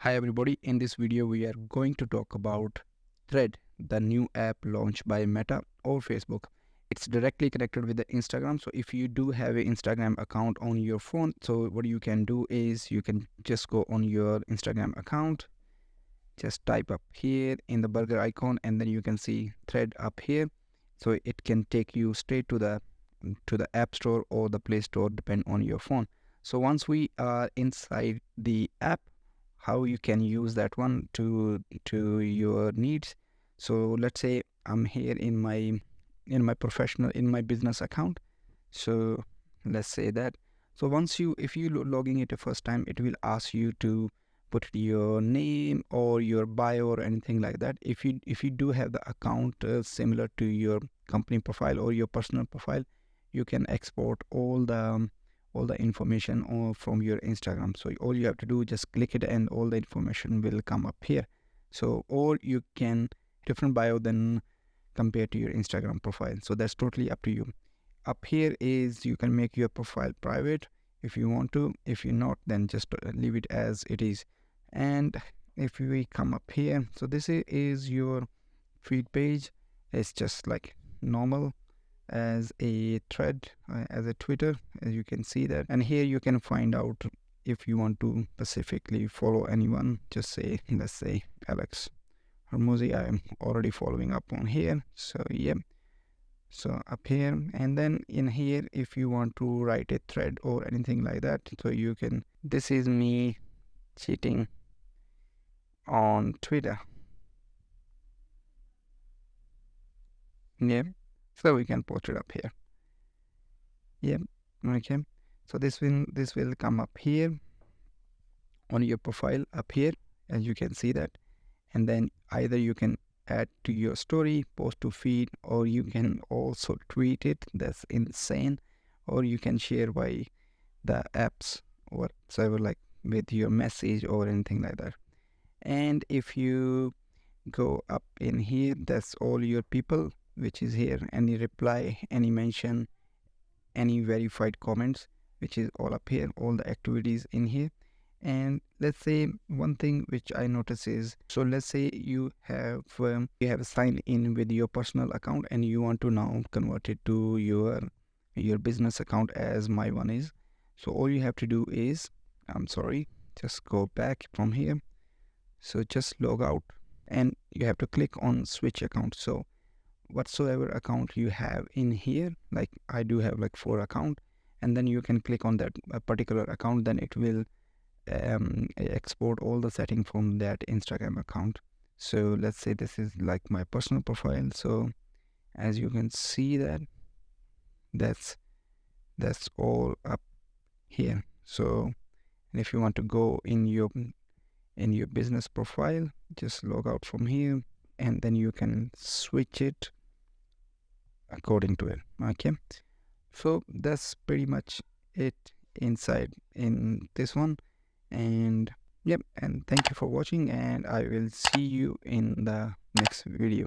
Hi everybody, in this video we are going to talk about Thread, the new app launched by Meta or Facebook. It's directly connected with the Instagram. So if you do have an Instagram account on your phone, so what you can do is you can just go on your Instagram account, just type up here in the burger icon, and then you can see Thread up here. So it can take you straight to the App Store or the Play Store, depend on your phone. So once we are inside the app, how you can use that one to your needs. So let's say I'm here in my professional, in my business account. So let's say that. So once if you logging it the first time, it will ask you to put your name or your bio or anything like that. If you do have the account similar to your company profile or your personal profile, you can export all the information from your Instagram. So all you have to do, just click it and all the information will come up here. So, or you can different bio than compared to your Instagram profile. So that's totally up to you. Up here is you can make your profile private if you want to. If you're not, then just leave it as it is. And if we come up here, so this is your feed page. It's just like normal as a thread, as a Twitter, as you can see that. And here you can find out if you want to specifically follow anyone. Just say, let's say Alex Hormozi. I am already following up on here. So yeah, so up here, and then in here, if you want to write a thread or anything like that, so you can, this is me cheating on Twitter. Yeah, so we can post it up here. Yeah, okay. So this will come up here on your profile up here, as you can see that. And then either you can add to your story, post to feed, or you can also tweet it. That's insane. Or you can share by the apps whatsoever, like with your message or anything like that. And if you go up in here, that's all your people, which is here. Any reply, any mention, any verified comments, which is all up here, all the activities in here. And let's say one thing which I notice is, so let's say you have signed in with your personal account and you want to now convert it to your business account, as my one is. So all you have to do is, just go back from here. So just log out and you have to click on switch account. So whatsoever account you have in here, like I do have like 4 account, and then you can click on that particular account, then it will export all the setting from that Instagram account. So let's say this is like my personal profile. So as you can see that that's all up here. So if you want to go in your business profile, just log out from here and then you can switch it according to it. Okay, so that's pretty much it inside in this one. And yep, and thank you for watching, and I will see you in the next video.